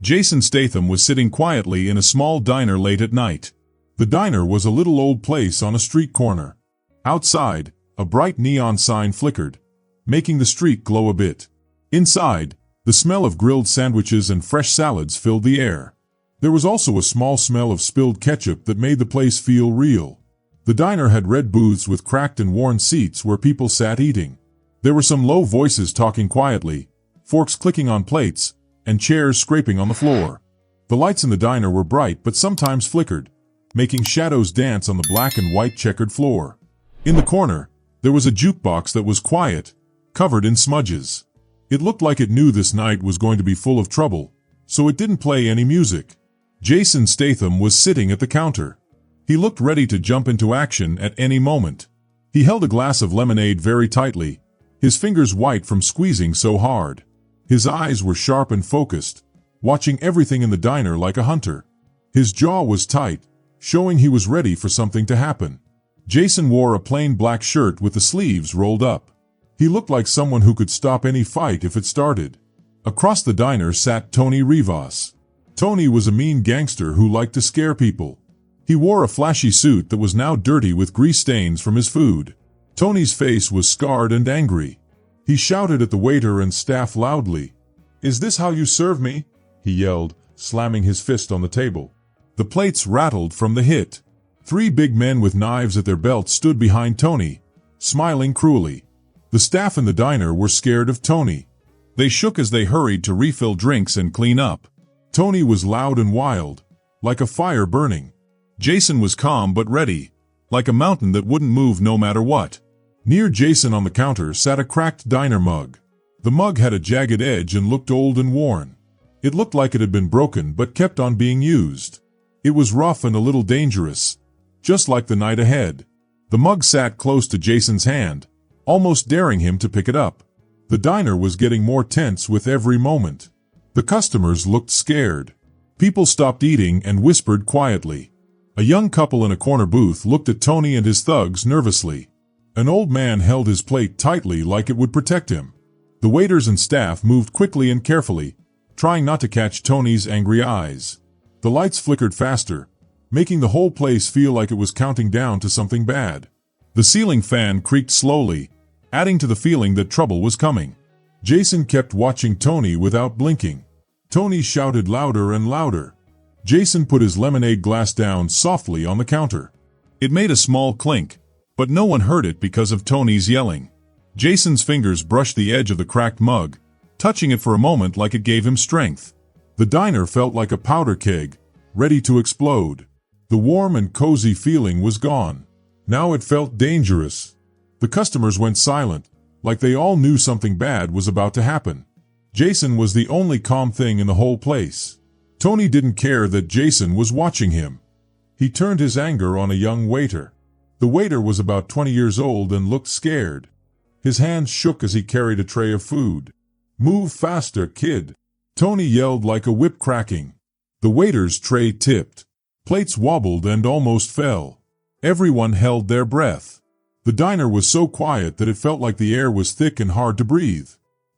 Jason Statham was sitting quietly in a small diner late at night. The diner was a little old place on a street corner. Outside, a bright neon sign flickered, making the street glow a bit. Inside, the smell of grilled sandwiches and fresh salads filled the air. There was also a small smell of spilled ketchup that made the place feel real. The diner had red booths with cracked and worn seats where people sat eating. There were some low voices talking quietly, forks clicking on plates, and chairs scraping on the floor. The lights in the diner were bright but sometimes flickered, making shadows dance on the black and white checkered floor. In the corner, there was a jukebox that was quiet, covered in smudges. It looked like it knew this night was going to be full of trouble, so it didn't play any music. Jason Statham was sitting at the counter. He looked ready to jump into action at any moment. He held a glass of lemonade very tightly, his fingers white from squeezing so hard. His eyes were sharp and focused, watching everything in the diner like a hunter. His jaw was tight, showing he was ready for something to happen. Jason wore a plain black shirt with the sleeves rolled up. He looked like someone who could stop any fight if it started. Across the diner sat Tony Rivas. Tony was a mean gangster who liked to scare people. He wore a flashy suit that was now dirty with grease stains from his food. Tony's face was scarred and angry. He shouted at the waiter and staff loudly. "Is this how you serve me?" he yelled, slamming his fist on the table. The plates rattled from the hit. 3 big men with knives at their belts stood behind Tony, smiling cruelly. The staff in the diner were scared of Tony. They shook as they hurried to refill drinks and clean up. Tony was loud and wild, like a fire burning. Jason was calm but ready, like a mountain that wouldn't move no matter what. Near Jason on the counter sat a cracked diner mug. The mug had a jagged edge and looked old and worn. It looked like it had been broken but kept on being used. It was rough and a little dangerous, just like the night ahead. The mug sat close to Jason's hand, almost daring him to pick it up. The diner was getting more tense with every moment. The customers looked scared. People stopped eating and whispered quietly. A young couple in a corner booth looked at Tony and his thugs nervously. An old man held his plate tightly like it would protect him. The waiters and staff moved quickly and carefully, trying not to catch Tony's angry eyes. The lights flickered faster, making the whole place feel like it was counting down to something bad. The ceiling fan creaked slowly, adding to the feeling that trouble was coming. Jason kept watching Tony without blinking. Tony shouted louder and louder. Jason put his lemonade glass down softly on the counter. It made a small clink, but no one heard it because of Tony's yelling. Jason's fingers brushed the edge of the cracked mug, touching it for a moment like it gave him strength. The diner felt like a powder keg, ready to explode. The warm and cozy feeling was gone. Now it felt dangerous. The customers went silent, like they all knew something bad was about to happen. Jason was the only calm thing in the whole place. Tony didn't care that Jason was watching him. He turned his anger on a young waiter. The waiter was about 20 years old and looked scared. His hands shook as he carried a tray of food. "Move faster, kid!" Tony yelled like a whip cracking. The waiter's tray tipped. Plates wobbled and almost fell. Everyone held their breath. The diner was so quiet that it felt like the air was thick and hard to breathe.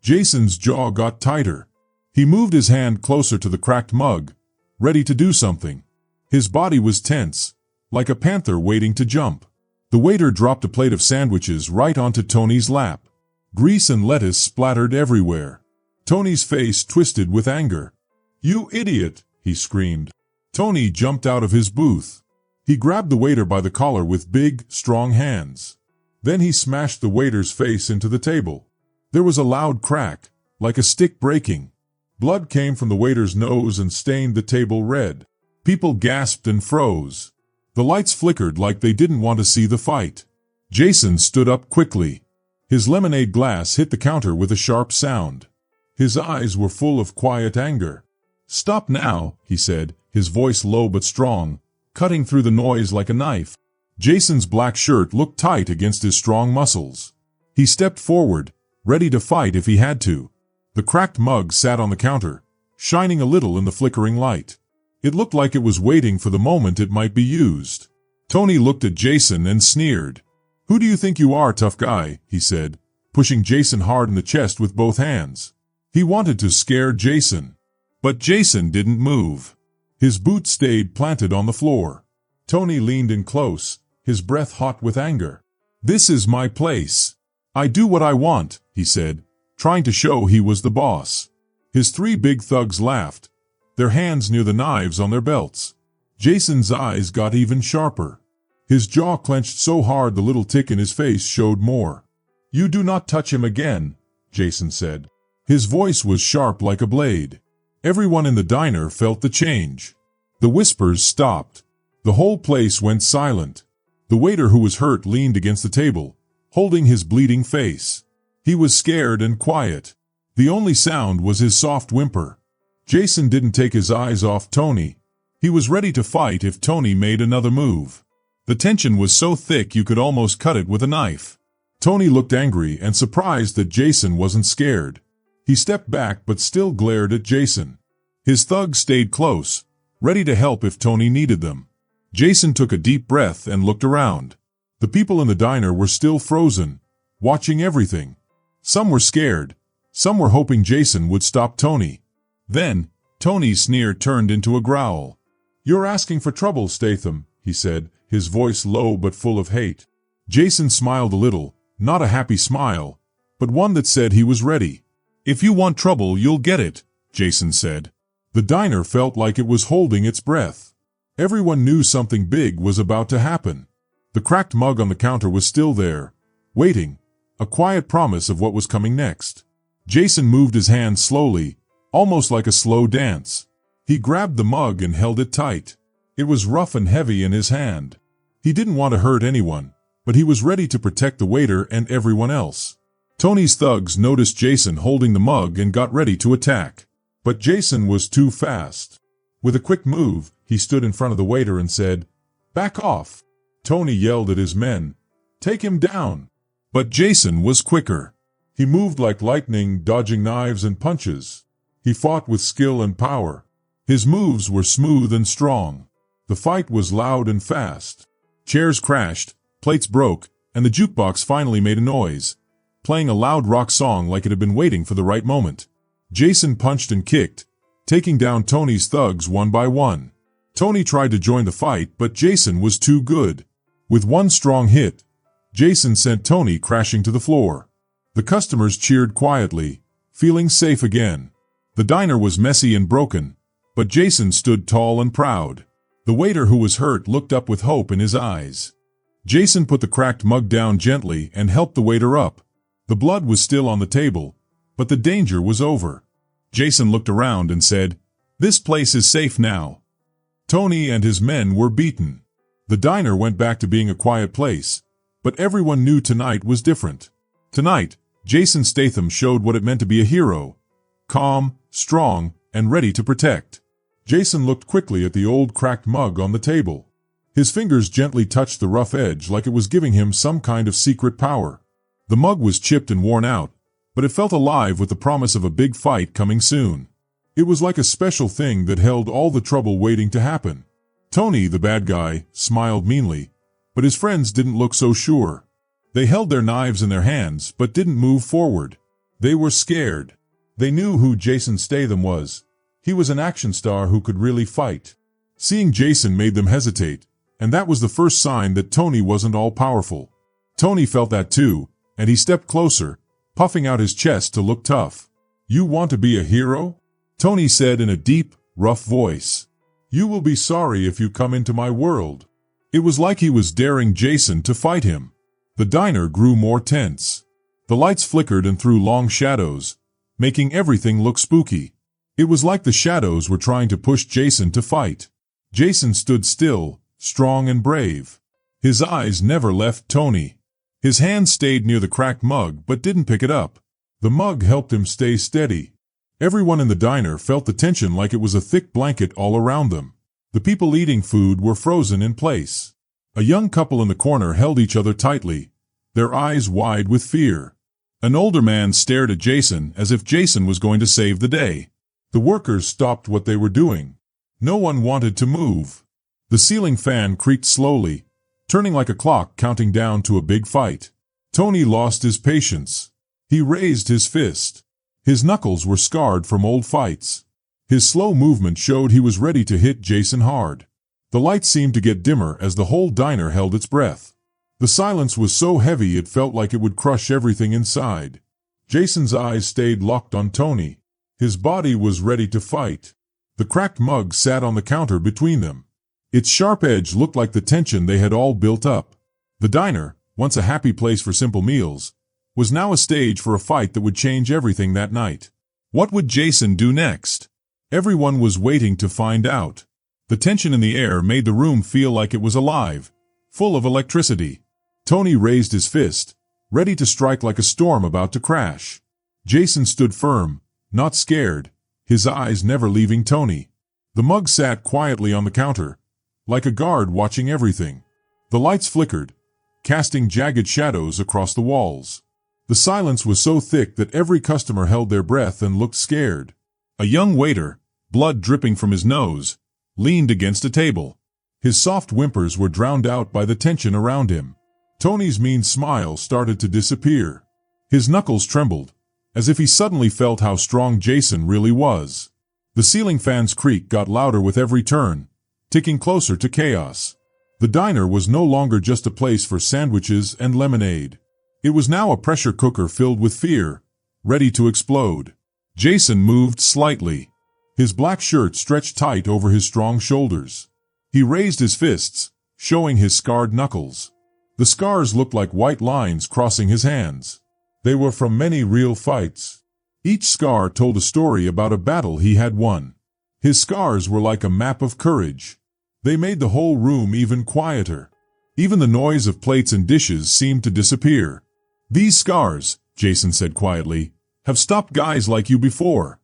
Jason's jaw got tighter. He moved his hand closer to the cracked mug, ready to do something. His body was tense, like a panther waiting to jump. The waiter dropped a plate of sandwiches right onto Tony's lap. Grease and lettuce splattered everywhere. Tony's face twisted with anger. "You idiot!" he screamed. Tony jumped out of his booth. He grabbed the waiter by the collar with big, strong hands. Then he smashed the waiter's face into the table. There was a loud crack, like a stick breaking. Blood came from the waiter's nose and stained the table red. People gasped and froze. The lights flickered like they didn't want to see the fight. Jason stood up quickly. His lemonade glass hit the counter with a sharp sound. His eyes were full of quiet anger. "Stop now," he said, his voice low but strong, cutting through the noise like a knife. Jason's black shirt looked tight against his strong muscles. He stepped forward, ready to fight if he had to. The cracked mug sat on the counter, shining a little in the flickering light. It looked like it was waiting for the moment it might be used. Tony looked at Jason and sneered. "Who do you think you are, tough guy?" he said, pushing Jason hard in the chest with both hands. He wanted to scare Jason. But Jason didn't move. His boots stayed planted on the floor. Tony leaned in close, his breath hot with anger. "This is my place. I do what I want," he said, trying to show he was the boss. His three big thugs laughed, their hands near the knives on their belts. Jason's eyes got even sharper. His jaw clenched so hard the little tick in his face showed more. "You do not touch him again," Jason said. His voice was sharp like a blade. Everyone in the diner felt the change. The whispers stopped. The whole place went silent. The waiter who was hurt leaned against the table, holding his bleeding face. He was scared and quiet. The only sound was his soft whimper. Jason didn't take his eyes off Tony. He was ready to fight if Tony made another move. The tension was so thick you could almost cut it with a knife. Tony looked angry and surprised that Jason wasn't scared. He stepped back but still glared at Jason. His thugs stayed close, ready to help if Tony needed them. Jason took a deep breath and looked around. The people in the diner were still frozen, watching everything. Some were scared. Some were hoping Jason would stop Tony. Then, Tony's sneer turned into a growl. "You're asking for trouble, Statham," he said, his voice low but full of hate. Jason smiled a little, not a happy smile, but one that said he was ready. "If you want trouble, you'll get it," Jason said. The diner felt like it was holding its breath. Everyone knew something big was about to happen. The cracked mug on the counter was still there, waiting, a quiet promise of what was coming next. Jason moved his hand slowly, almost like a slow dance. He grabbed the mug and held it tight. It was rough and heavy in his hand. He didn't want to hurt anyone, but he was ready to protect the waiter and everyone else. Tony's thugs noticed Jason holding the mug and got ready to attack. But Jason was too fast. With a quick move, he stood in front of the waiter and said, "Back off." Tony yelled at his men, "Take him down." But Jason was quicker. He moved like lightning, dodging knives and punches. He fought with skill and power. His moves were smooth and strong. The fight was loud and fast. Chairs crashed, plates broke, and the jukebox finally made a noise, playing a loud rock song like it had been waiting for the right moment. Jason punched and kicked, taking down Tony's thugs one by one. Tony tried to join the fight, but Jason was too good. With one strong hit, Jason sent Tony crashing to the floor. The customers cheered quietly, feeling safe again. The diner was messy and broken, but Jason stood tall and proud. The waiter who was hurt looked up with hope in his eyes. Jason put the cracked mug down gently and helped the waiter up. The blood was still on the table, but the danger was over. Jason looked around and said, "This place is safe now." Tony and his men were beaten. The diner went back to being a quiet place, but everyone knew tonight was different. Tonight, Jason Statham showed what it meant to be a hero. Calm, strong, and ready to protect. Jason looked quickly at the old cracked mug on the table. His fingers gently touched the rough edge like it was giving him some kind of secret power. The mug was chipped and worn out, but it felt alive with the promise of a big fight coming soon. It was like a special thing that held all the trouble waiting to happen. Tony, the bad guy, smiled meanly, but his friends didn't look so sure. They held their knives in their hands but didn't move forward. They were scared. They knew who Jason Statham was. He was an action star who could really fight. Seeing Jason made them hesitate, and that was the first sign that Tony wasn't all powerful. Tony felt that too, and he stepped closer, puffing out his chest to look tough. "You want to be a hero?" Tony said in a deep, rough voice. "You will be sorry if you come into my world." It was like he was daring Jason to fight him. The diner grew more tense. The lights flickered and threw long shadows, making everything look spooky. It was like the shadows were trying to push Jason to fight. Jason stood still, strong and brave. His eyes never left Tony. His hand stayed near the cracked mug but didn't pick it up. The mug helped him stay steady. Everyone in the diner felt the tension like it was a thick blanket all around them. The people eating food were frozen in place. A young couple in the corner held each other tightly, their eyes wide with fear. An older man stared at Jason as if Jason was going to save the day. The workers stopped what they were doing. No one wanted to move. The ceiling fan creaked slowly, turning like a clock counting down to a big fight. Tony lost his patience. He raised his fist. His knuckles were scarred from old fights. His slow movement showed he was ready to hit Jason hard. The lights seemed to get dimmer as the whole diner held its breath. The silence was so heavy it felt like it would crush everything inside. Jason's eyes stayed locked on Tony. His body was ready to fight. The cracked mug sat on the counter between them. Its sharp edge looked like the tension they had all built up. The diner, once a happy place for simple meals, was now a stage for a fight that would change everything that night. What would Jason do next? Everyone was waiting to find out. The tension in the air made the room feel like it was alive, full of electricity. Tony raised his fist, ready to strike like a storm about to crash. Jason stood firm, not scared, his eyes never leaving Tony. The mug sat quietly on the counter, like a guard watching everything. The lights flickered, casting jagged shadows across the walls. The silence was so thick that every customer held their breath and looked scared. A young waiter, blood dripping from his nose, leaned against a table. His soft whimpers were drowned out by the tension around him. Tony's mean smile started to disappear. His knuckles trembled, as if he suddenly felt how strong Jason really was. The ceiling fan's creak got louder with every turn, ticking closer to chaos. The diner was no longer just a place for sandwiches and lemonade. It was now a pressure cooker filled with fear, ready to explode. Jason moved slightly. His black shirt stretched tight over his strong shoulders. He raised his fists, showing his scarred knuckles. The scars looked like white lines crossing his hands. They were from many real fights. Each scar told a story about a battle he had won. His scars were like a map of courage. They made the whole room even quieter. Even the noise of plates and dishes seemed to disappear. "These scars," Jason said quietly, "have stopped guys like you before."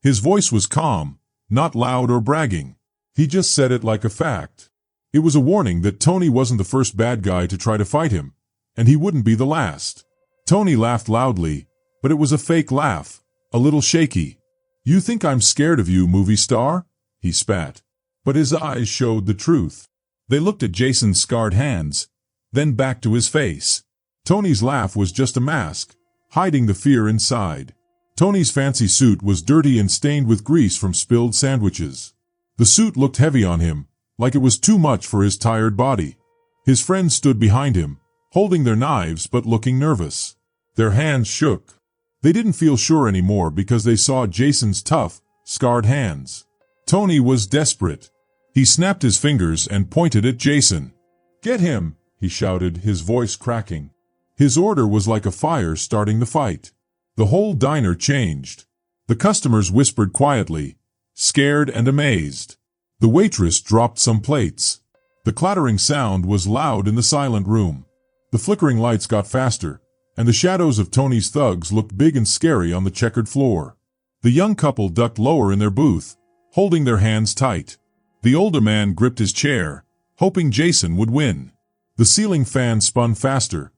His voice was calm, not loud or bragging. He just said it like a fact. It was a warning that Tony wasn't the first bad guy to try to fight him, and he wouldn't be the last. Tony laughed loudly, but it was a fake laugh, a little shaky. "You think I'm scared of you, movie star?" he spat. But his eyes showed the truth. They looked at Jason's scarred hands, then back to his face. Tony's laugh was just a mask, hiding the fear inside. Tony's fancy suit was dirty and stained with grease from spilled sandwiches. The suit looked heavy on him, like it was too much for his tired body. His friends stood behind him, holding their knives but looking nervous. Their hands shook. They didn't feel sure anymore because they saw Jason's tough, scarred hands. Tony was desperate. He snapped his fingers and pointed at Jason. "Get him!" he shouted, his voice cracking. His order was like a fire starting the fight. The whole diner changed. The customers whispered quietly, scared and amazed. The waitress dropped some plates. The clattering sound was loud in the silent room. The flickering lights got faster, and the shadows of Tony's thugs looked big and scary on the checkered floor. The young couple ducked lower in their booth, holding their hands tight. The older man gripped his chair, hoping Jason would win. The ceiling fan spun faster,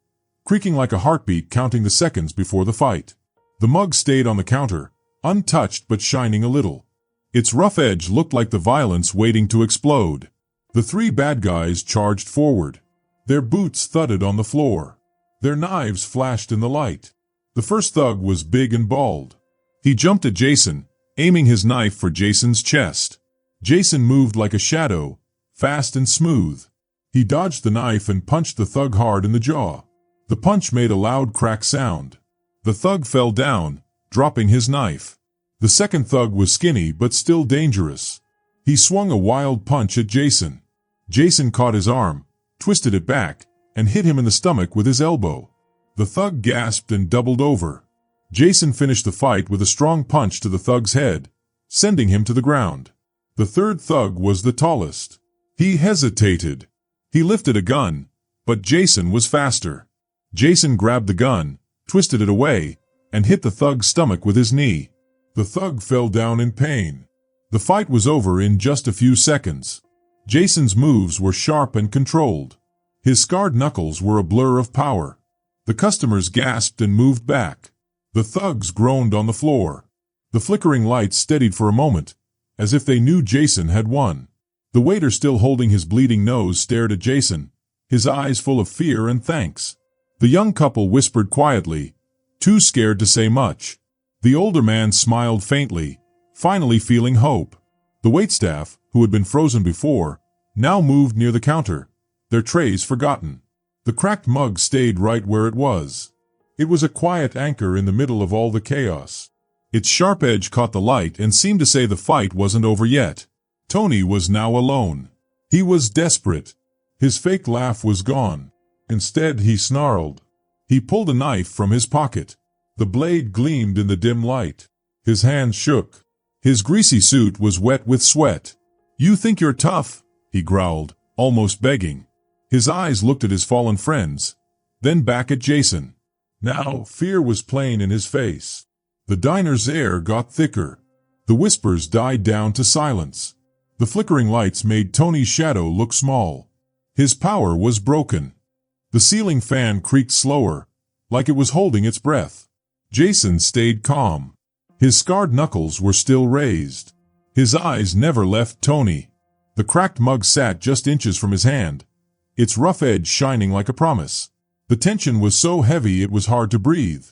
creaking like a heartbeat counting the seconds before the fight. The mug stayed on the counter, untouched but shining a little. Its rough edge looked like the violence waiting to explode. The three bad guys charged forward. Their boots thudded on the floor. Their knives flashed in the light. The first thug was big and bald. He jumped at Jason, aiming his knife for Jason's chest. Jason moved like a shadow, fast and smooth. He dodged the knife and punched the thug hard in the jaw. The punch made a loud crack sound. The thug fell down, dropping his knife. The second thug was skinny but still dangerous. He swung a wild punch at Jason. Jason caught his arm, twisted it back, and hit him in the stomach with his elbow. The thug gasped and doubled over. Jason finished the fight with a strong punch to the thug's head, sending him to the ground. The third thug was the tallest. He hesitated. He lifted a gun, but Jason was faster. Jason grabbed the gun, twisted it away, and hit the thug's stomach with his knee. The thug fell down in pain. The fight was over in just a few seconds. Jason's moves were sharp and controlled. His scarred knuckles were a blur of power. The customers gasped and moved back. The thugs groaned on the floor. The flickering lights steadied for a moment, as if they knew Jason had won. The waiter, still holding his bleeding nose, stared at Jason, his eyes full of fear and thanks. The young couple whispered quietly, too scared to say much. The older man smiled faintly, finally feeling hope. The waitstaff, who had been frozen before, now moved near the counter, their trays forgotten. The cracked mug stayed right where it was. It was a quiet anchor in the middle of all the chaos. Its sharp edge caught the light and seemed to say the fight wasn't over yet. Tony was now alone. He was desperate. His fake laugh was gone. Instead, he snarled. He pulled a knife from his pocket. The blade gleamed in the dim light. His hands shook. His greasy suit was wet with sweat. "You think you're tough?" he growled, almost begging. His eyes looked at his fallen friends, then back at Jason. Now, fear was plain in his face. The diner's air got thicker. The whispers died down to silence. The flickering lights made Tony's shadow look small. His power was broken. The ceiling fan creaked slower, like it was holding its breath. Jason stayed calm. His scarred knuckles were still raised. His eyes never left Tony. The cracked mug sat just inches from his hand, its rough edge shining like a promise. The tension was so heavy it was hard to breathe.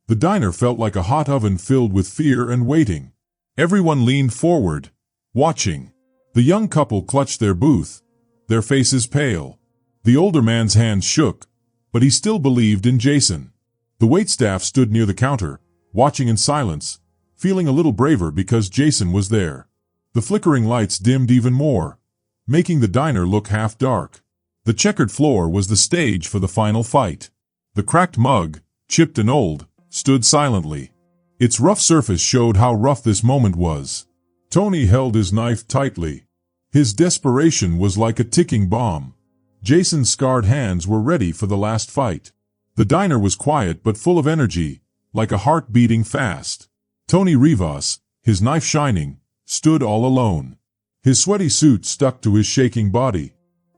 The diner felt like a hot oven filled with fear and waiting. Everyone leaned forward, watching. The young couple clutched their booth, their faces pale. The older man's hands shook, but he still believed in Jason. The waitstaff stood near the counter, watching in silence, feeling a little braver because Jason was there. The flickering lights dimmed even more, making the diner look half dark. The checkered floor was the stage for the final fight. The cracked mug, chipped and old, stood silently. Its rough surface showed how rough this moment was. Tony held his knife tightly. His desperation was like a ticking bomb. Jason's scarred hands were ready for the last fight. The diner was quiet but full of energy, like a heart beating fast. Tony Rivas, his knife shining, stood all alone. His sweaty suit stuck to his shaking body.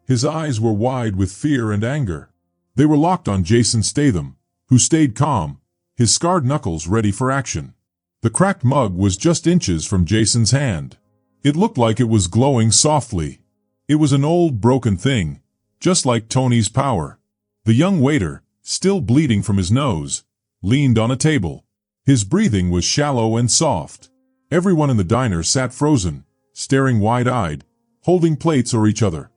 His eyes were wide with fear and anger. They were locked on Jason Statham, who stayed calm, his scarred knuckles ready for action. The cracked mug was just inches from Jason's hand. It looked like it was glowing softly. It was an old, broken thing, just like Tony's power. The young waiter, still bleeding from his nose, leaned on a table. His breathing was shallow and soft. Everyone in the diner sat frozen, staring wide-eyed, holding plates or each other.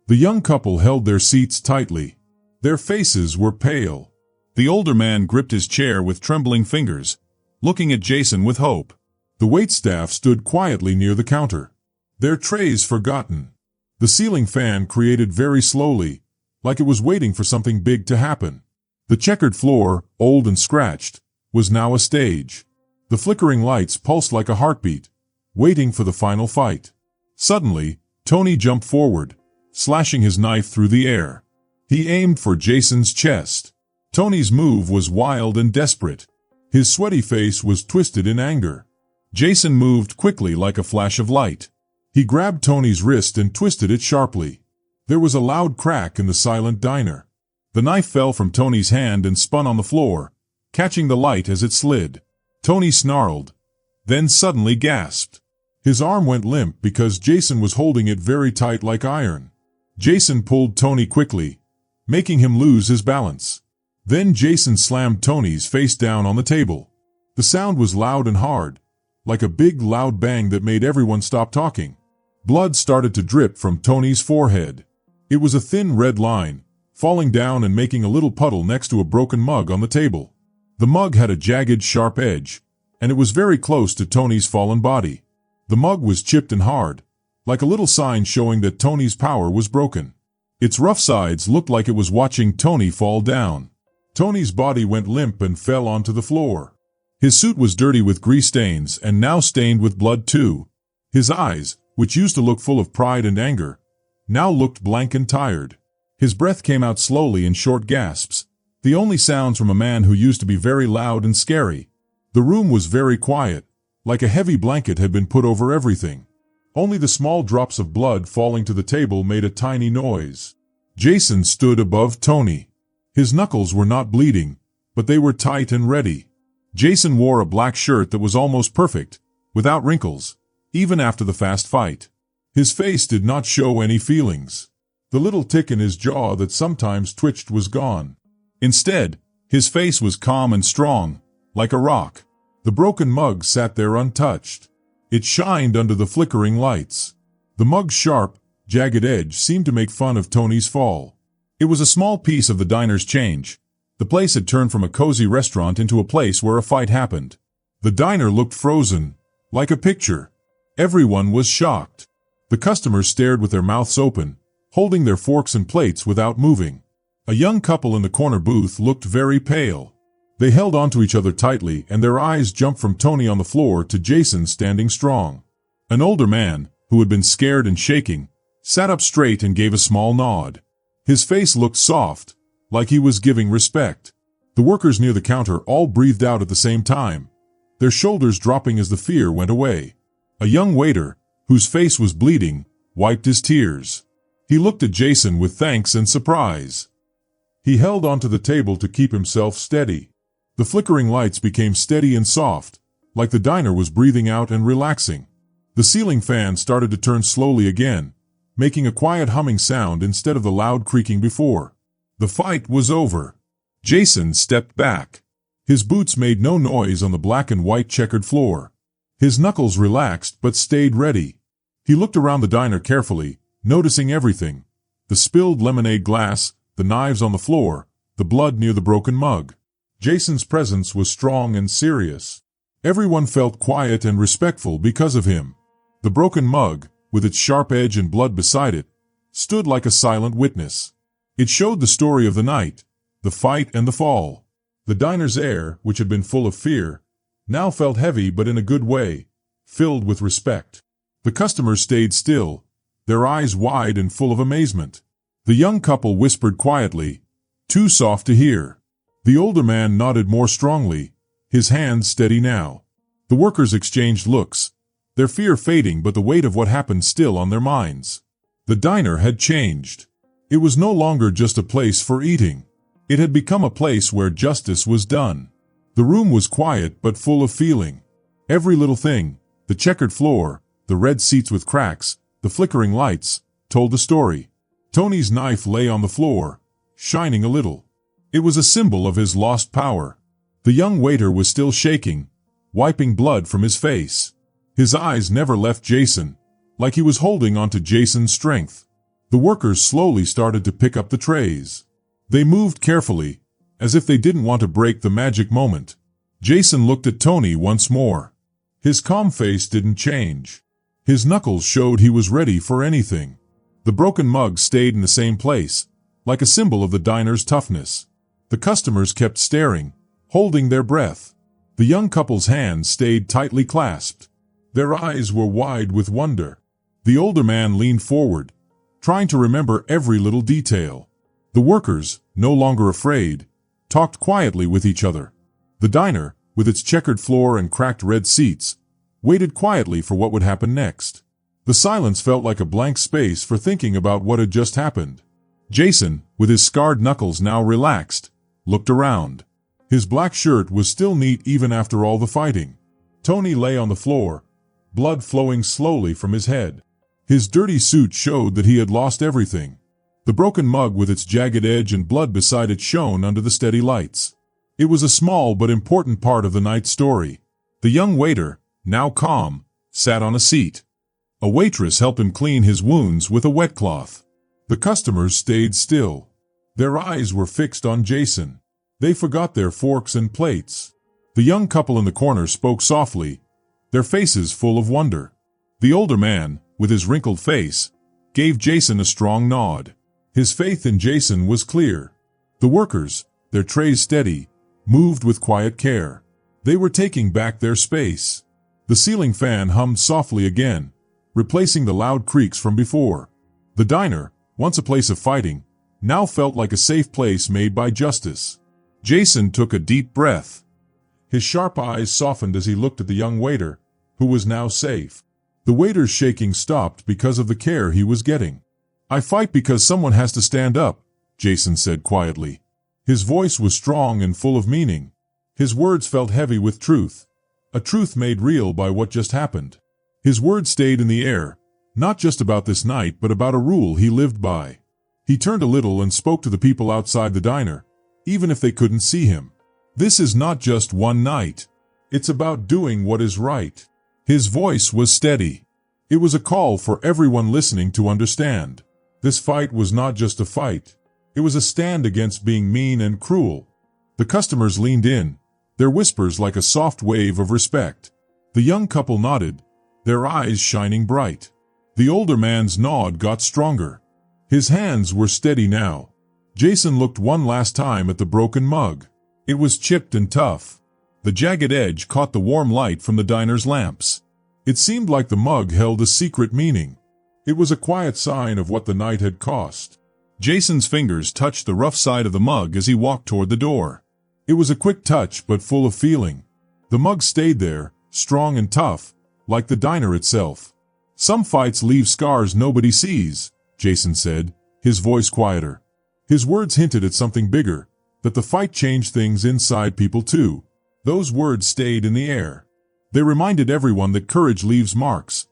The young couple held their seats tightly. Their faces were pale. The older man gripped his chair with trembling fingers, looking at Jason with hope. The waitstaff stood quietly near the counter, their trays forgotten. The ceiling fan created very slowly, like it was waiting for something big to happen. The checkered floor, old and scratched, was now a stage. The flickering lights pulsed like a heartbeat, waiting for the final fight. Suddenly, Tony jumped forward, slashing his knife through the air. He aimed for Jason's chest. Tony's move was wild and desperate. His sweaty face was twisted in anger. Jason moved quickly like a flash of light. He grabbed Tony's wrist and twisted it sharply. There was a loud crack in the silent diner. The knife fell from Tony's hand and spun on the floor, catching the light as it slid. Tony snarled, then suddenly gasped. His arm went limp because Jason was holding it very tight like iron. Jason pulled Tony quickly, making him lose his balance. Then Jason slammed Tony's face down on the table. The sound was loud and hard, like a big loud bang that made everyone stop talking. Blood started to drip from Tony's forehead. It was a thin red line, falling down and making a little puddle next to a broken mug on the table. The mug had a jagged, sharp edge, and it was very close to Tony's fallen body. The mug was chipped and hard, like a little sign showing that Tony's power was broken. Its rough sides looked like it was watching Tony fall down. Tony's body went limp and fell onto the floor. His suit was dirty with grease stains and now stained with blood too. His eyes, which used to look full of pride and anger, now looked blank and tired. His breath came out slowly in short gasps, the only sounds from a man who used to be very loud and scary. The room was very quiet, like a heavy blanket had been put over everything. Only the small drops of blood falling to the table made a tiny noise. Jason stood above Tony. His knuckles were not bleeding, but they were tight and ready. Jason wore a black shirt that was almost perfect, without wrinkles, even after the fast fight. His face did not show any feelings. The little tick in his jaw that sometimes twitched was gone. Instead, his face was calm and strong, like a rock. The broken mug sat there untouched. It shined under the flickering lights. The mug's sharp, jagged edge seemed to make fun of Tony's fall. It was a small piece of the diner's change. The place had turned from a cozy restaurant into a place where a fight happened. The diner looked frozen, like a picture. Everyone was shocked. The customers stared with their mouths open, holding their forks and plates without moving. A young couple in the corner booth looked very pale. They held onto each other tightly, and their eyes jumped from Tony on the floor to Jason standing strong. An older man, who had been scared and shaking, sat up straight and gave a small nod. His face looked soft, like he was giving respect. The workers near the counter all breathed out at the same time, their shoulders dropping as the fear went away. A young waiter, whose face was bleeding, wiped his tears. He looked at Jason with thanks and surprise. He held onto the table to keep himself steady. The flickering lights became steady and soft, like the diner was breathing out and relaxing. The ceiling fan started to turn slowly again, making a quiet humming sound instead of the loud creaking before. The fight was over. Jason stepped back. His boots made no noise on the black and white checkered floor. His knuckles relaxed but stayed ready. He looked around the diner carefully, noticing everything. The spilled lemonade glass, the knives on the floor, the blood near the broken mug. Jason's presence was strong and serious. Everyone felt quiet and respectful because of him. The broken mug, with its sharp edge and blood beside it, stood like a silent witness. It showed the story of the night, the fight and the fall. The diner's air, which had been full of fear, now felt heavy but in a good way, filled with respect. The customers stayed still, their eyes wide and full of amazement. The young couple whispered quietly, too soft to hear. The older man nodded more strongly, his hands steady now. The workers exchanged looks, their fear fading but the weight of what happened still on their minds. The diner had changed. It was no longer just a place for eating. It had become a place where justice was done. The room was quiet but full of feeling. Every little thing, the checkered floor, the red seats with cracks, the flickering lights, told a story. Tony's knife lay on the floor, shining a little. It was a symbol of his lost power. The young waiter was still shaking, wiping blood from his face. His eyes never left Jason, like he was holding onto Jason's strength. The workers slowly started to pick up the trays. They moved carefully, as if they didn't want to break the magic moment. Jason looked at Tony once more. His calm face didn't change. His knuckles showed he was ready for anything. The broken mug stayed in the same place, like a symbol of the diner's toughness. The customers kept staring, holding their breath. The young couple's hands stayed tightly clasped. Their eyes were wide with wonder. The older man leaned forward, trying to remember every little detail. The workers, no longer afraid, talked quietly with each other. The diner, with its checkered floor and cracked red seats, waited quietly for what would happen next. The silence felt like a blank space for thinking about what had just happened. Jason, with his scarred knuckles now relaxed, looked around. His black shirt was still neat even after all the fighting. Tony lay on the floor, blood flowing slowly from his head. His dirty suit showed that he had lost everything. The broken mug with its jagged edge and blood beside it shone under the steady lights. It was a small but important part of the night's story. The young waiter, now calm, sat on a seat. A waitress helped him clean his wounds with a wet cloth. The customers stayed still. Their eyes were fixed on Jason. They forgot their forks and plates. The young couple in the corner spoke softly, their faces full of wonder. The older man, with his wrinkled face, gave Jason a strong nod. His faith in Jason was clear. The workers, their trays steady, moved with quiet care. They were taking back their space. The ceiling fan hummed softly again, replacing the loud creaks from before. The diner, once a place of fighting, now felt like a safe place made by justice. Jason took a deep breath. His sharp eyes softened as he looked at the young waiter, who was now safe. The waiter's shaking stopped because of the care he was getting. "I fight because someone has to stand up," Jason said quietly. His voice was strong and full of meaning. His words felt heavy with truth, a truth made real by what just happened. His words stayed in the air, not just about this night but about a rule he lived by. He turned a little and spoke to the people outside the diner, even if they couldn't see him. "This is not just one night. It's about doing what is right. His voice was steady. It was a call for everyone listening to understand. This fight was not just a fight. It was a stand against being mean and cruel. The customers leaned in, their whispers like a soft wave of respect. The young couple nodded, their eyes shining bright. The older man's nod got stronger. His hands were steady now. Jason looked one last time at the broken mug. It was chipped and tough. The jagged edge caught the warm light from the diner's lamps. It seemed like the mug held a secret meaning. It was a quiet sign of what the night had cost. Jason's fingers touched the rough side of the mug as he walked toward the door. It was a quick touch but full of feeling. The mug stayed there, strong and tough, like the diner itself. "Some fights leave scars nobody sees," Jason said, his voice quieter. His words hinted at something bigger, that the fight changed things inside people too. Those words stayed in the air. They reminded everyone that courage leaves marks.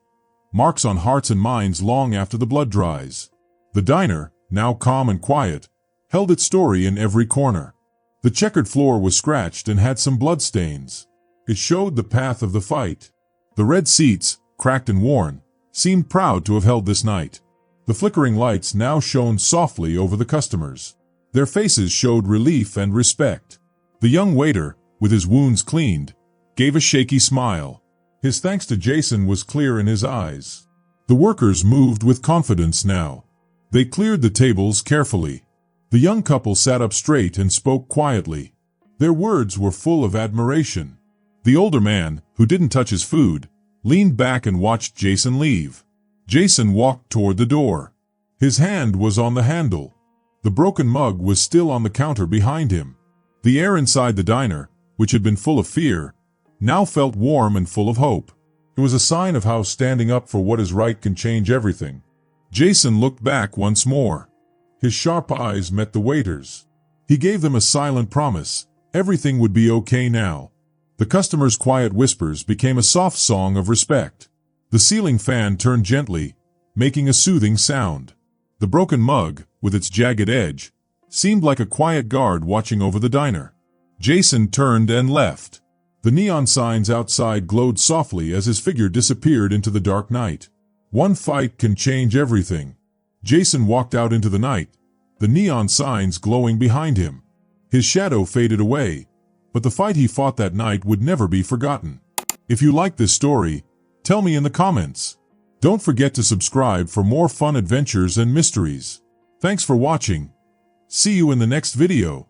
Marks on hearts and minds long after the blood dries. The diner, now calm and quiet, held its story in every corner. The checkered floor was scratched and had some blood stains. It showed the path of the fight. The red seats, cracked and worn, seemed proud to have held this night. The flickering lights now shone softly over the customers. Their faces showed relief and respect. The young waiter, with his wounds cleaned, gave a shaky smile. His thanks to Jason was clear in his eyes. The workers moved with confidence now. They cleared the tables carefully. The young couple sat up straight and spoke quietly. Their words were full of admiration. The older man, who didn't touch his food, leaned back and watched Jason leave. Jason walked toward the door. His hand was on the handle. The broken mug was still on the counter behind him. The air inside the diner, which had been full of fear, now felt warm and full of hope. It was a sign of how standing up for what is right can change everything. Jason looked back once more. His sharp eyes met the waiters. He gave them a silent promise. Everything would be okay now. The customers' quiet whispers became a soft song of respect. The ceiling fan turned gently, making a soothing sound. The broken mug, with its jagged edge, seemed like a quiet guard watching over the diner. Jason turned and left. The neon signs outside glowed softly as his figure disappeared into the dark night. One fight can change everything. Jason walked out into the night, the neon signs glowing behind him. His shadow faded away, but the fight he fought that night would never be forgotten. If you like this story, tell me in the comments. Don't forget to subscribe for more fun adventures and mysteries. Thanks for watching. See you in the next video.